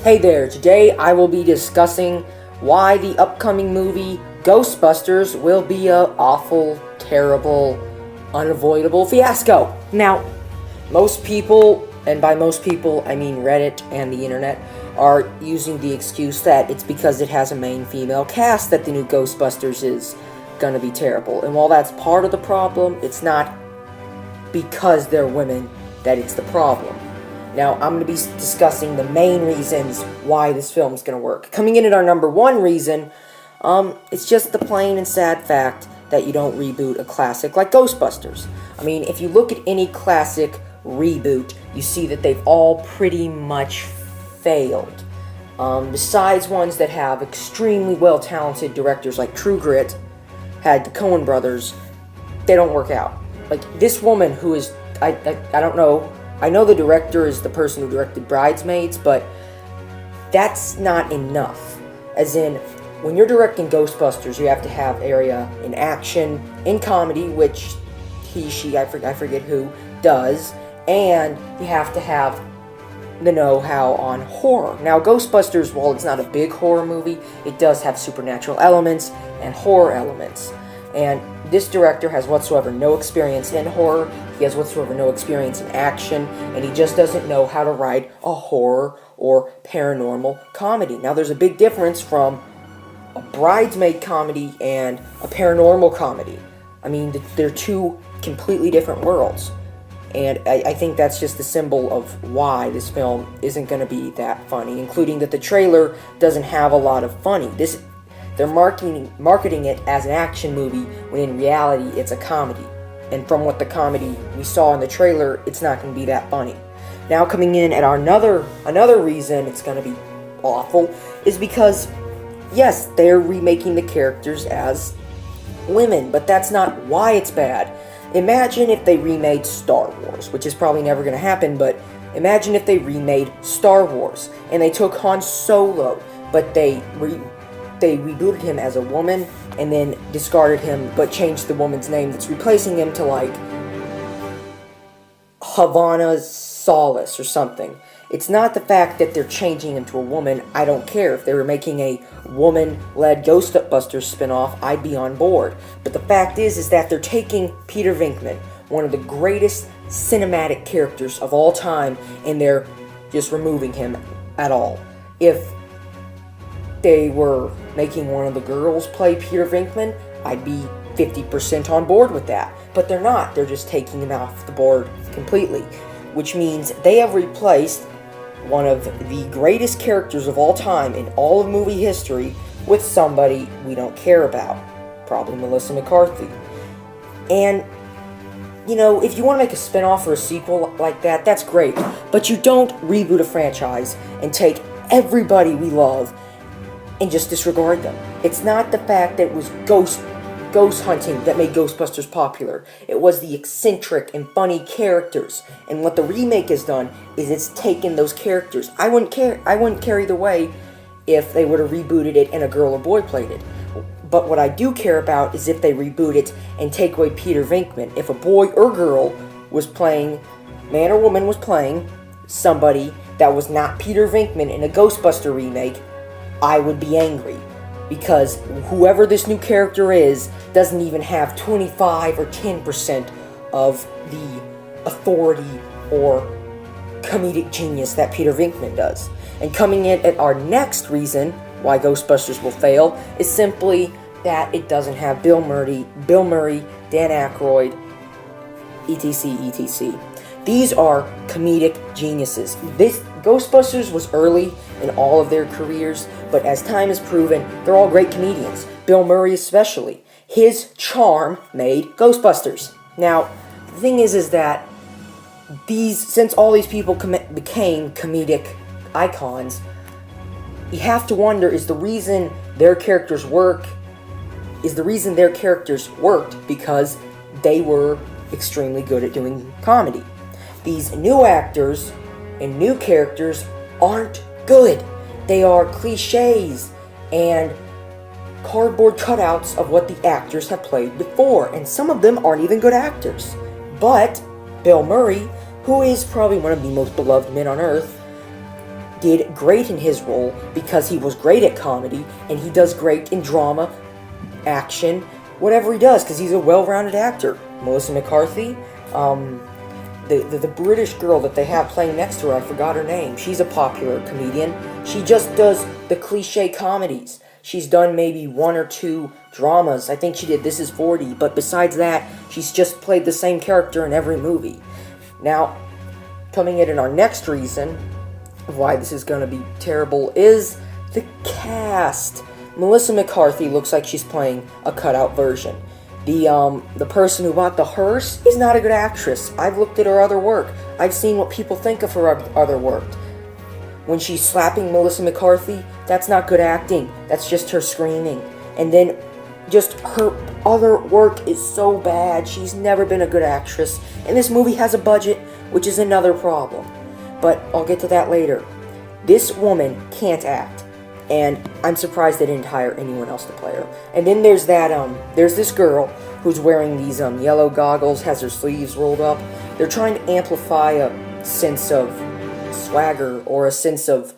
Hey there, today I will be discussing why the upcoming movie Ghostbusters will be a awful, terrible, unavoidable fiasco. Now, most people, and by most people I mean Reddit and the internet, are using the excuse that it's because it has a main female cast that the new Ghostbusters is gonna be terrible. And while that's part of the problem, it's not because they're women that it's the problem. Now, I'm going to be discussing the main reasons why this film is going to work. Coming in at our number one reason, it's just the plain and sad fact that you don't reboot a classic like Ghostbusters. I mean, if you look at any classic reboot, you see that they've all pretty much failed. Besides ones that have extremely well-talented directors like True Grit, had the Coen brothers, they don't work out. Like, this woman who is, I don't know, I know the director is the person who directed Bridesmaids, but that's not enough. As in, when you're directing Ghostbusters, you have to have area in action, in comedy, which I forget who, does, and you have to have the know-how on horror. Now, Ghostbusters, while it's not a big horror movie, it does have supernatural elements and horror elements. And this director has whatsoever no experience in horror, he has whatsoever no experience in action, and he just doesn't know how to write a horror or paranormal comedy. Now, there's a big difference from a bridesmaid comedy and a paranormal comedy. I mean, they're two completely different worlds. And I think that's just the symbol of why this film isn't going to be that funny, including that the trailer doesn't have a lot of funny. They're marketing it as an action movie, when in reality it's a comedy. And from what the comedy we saw in the trailer, it's not going to be that funny. Now, coming in at our another reason it's going to be awful is because, yes, they're remaking the characters as women, but that's not why it's bad. Imagine if they remade Star Wars, which is probably never going to happen, but imagine if they remade Star Wars and they took Han Solo, but they rebooted him as a woman and then discarded him but changed the woman's name that's replacing him to like Havana Solace or something. It's not the fact that they're changing him to a woman. I don't care. If they were making a woman-led Ghostbusters spin-off, I'd be on board. But the fact is that they're taking Peter Venkman, one of the greatest cinematic characters of all time, and they're just removing him at all. If they were making one of the girls play Peter Venkman, I'd be 50% on board with that. But they're not. They're just taking him off the board completely. Which means they have replaced one of the greatest characters of all time in all of movie history with somebody we don't care about. Probably Melissa McCarthy. And, you know, if you want to make a spin-off or a sequel like that, that's great. But you don't reboot a franchise and take everybody we love and just disregard them. It's not the fact that it was ghost hunting that made Ghostbusters popular. It was the eccentric and funny characters. And what the remake has done is it's taken those characters. I wouldn't care either way if they would have rebooted it and a girl or boy played it. But what I do care about is if they reboot it and take away Peter Venkman. If a boy or girl was playing, man or woman was playing somebody that was not Peter Venkman in a Ghostbuster remake, I would be angry. Because whoever this new character is doesn't even have 25 or 10% of the authority or comedic genius that Peter Venkman does. And coming in at our next reason why Ghostbusters will fail is simply that it doesn't have Bill Murray, Dan Aykroyd, etc. These are comedic geniuses. This Ghostbusters was early in all of their careers, but as time has proven, they're all great comedians. Bill Murray especially. His charm made Ghostbusters. Now, the thing is that since all these people became comedic icons, you have to wonder, is the reason their characters worked because they were extremely good at doing comedy. These new actors and new characters aren't good. They are cliches, and cardboard cutouts of what the actors have played before, and some of them aren't even good actors. But Bill Murray, who is probably one of the most beloved men on earth, did great in his role because he was great at comedy, and he does great in drama, action, whatever he does, because he's a well-rounded actor. Melissa McCarthy, the British girl that they have playing next to her, I forgot her name. She's a popular comedian. She just does the cliche comedies. She's done maybe 1 or 2 dramas. I think she did This Is 40, but besides that, she's just played the same character in every movie. Now, coming in our next reason of why this is going to be terrible is the cast. Melissa McCarthy looks like she's playing a cutout version. The person who bought the hearse is not a good actress. I've looked at her other work. I've seen what people think of her other work. When she's slapping Melissa McCarthy, that's not good acting. That's just her screaming. And then just her other work is so bad. She's never been a good actress. And this movie has a budget, which is another problem. But I'll get to that later. This woman can't act. And I'm surprised they didn't hire anyone else to play her. And then there's there's this girl who's wearing these yellow goggles, has her sleeves rolled up. They're trying to amplify a sense of swagger or a sense of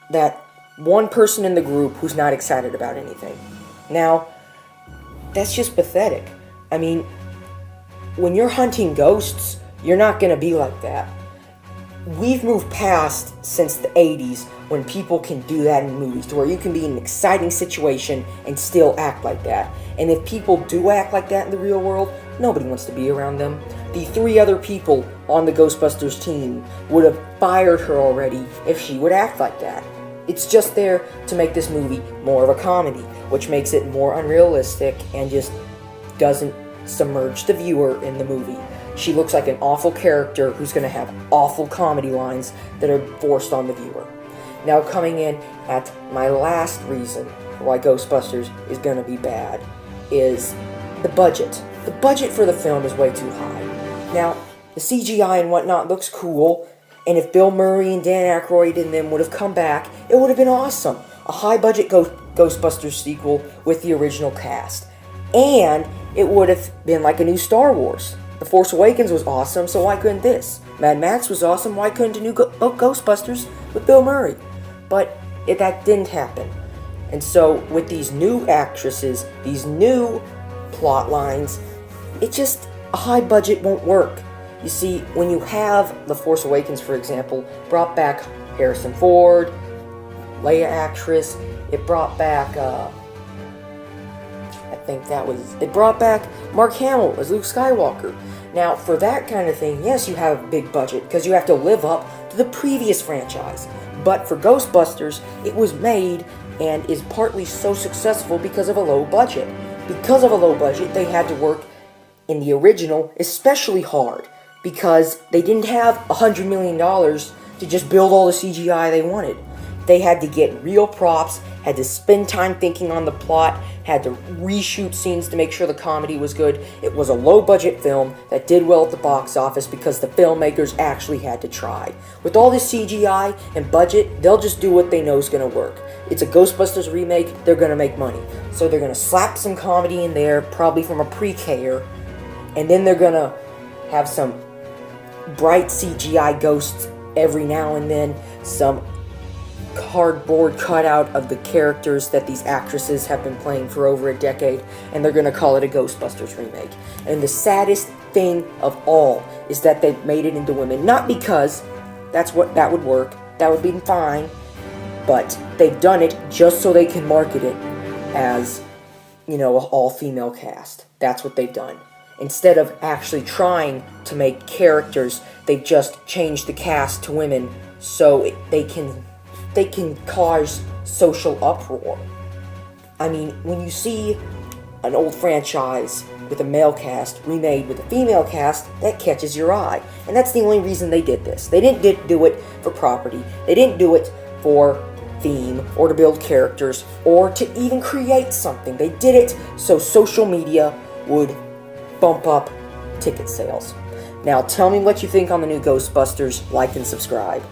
that one person in the group who's not excited about anything. Now, that's just pathetic. I mean, when you're hunting ghosts, you're not going to be like that. We've moved past since the 80s when people can do that in movies, to where you can be in an exciting situation and still act like that. And if people do act like that in the real world, nobody wants to be around them. The 3 other people on the Ghostbusters team would have fired her already if she would act like that. It's just there to make this movie more of a comedy, which makes it more unrealistic and just doesn't submerge the viewer in the movie. She looks like an awful character who's going to have awful comedy lines that are forced on the viewer. Now, coming in at my last reason why Ghostbusters is going to be bad is the budget. The budget for the film is way too high. Now, the CGI and whatnot looks cool, and if Bill Murray and Dan Aykroyd and them would have come back, it would have been awesome. A high-budget Ghostbusters sequel with the original cast. And it would have been like a new Star Wars. The Force Awakens was awesome, so why couldn't this? Mad Max was awesome, why couldn't a new Ghostbusters with Bill Murray? But that didn't happen. And so, with these new actresses, these new plot lines, it just, a high budget won't work. You see, when you have The Force Awakens, for example, brought back Harrison Ford, Leia actress, it brought back, it brought back Mark Hamill as Luke Skywalker. Now, for that kind of thing, yes, you have a big budget, because you have to live up to the previous franchise. But for Ghostbusters, it was made and is partly so successful because of a low budget. Because of a low budget, they had to work in the original especially hard, because they didn't have $100 million to just build all the CGI they wanted. They had to get real props, had to spend time thinking on the plot, had to reshoot scenes to make sure the comedy was good. It was a low-budget film that did well at the box office because the filmmakers actually had to try. With all this CGI and budget, they'll just do what they know is going to work. It's a Ghostbusters remake, they're going to make money. So they're going to slap some comedy in there, probably from a pre-K-er, and then they're going to have some bright CGI ghosts every now and then, some cardboard cutout of the characters that these actresses have been playing for over a decade, and they're going to call it a Ghostbusters remake. And the saddest thing of all is that they've made it into women, not because that would work, that would be fine, but they've done it just so they can market it as, an all-female cast. That's what they've done. Instead of actually trying to make characters, they've just changed the cast to women so they can cause social uproar. I mean, when you see an old franchise with a male cast remade with a female cast, that catches your eye. And that's the only reason they did this. They didn't do it for property. They didn't do it for theme or to build characters or to even create something. They did it so social media would bump up ticket sales. Now, tell me what you think on the new Ghostbusters. Like and subscribe.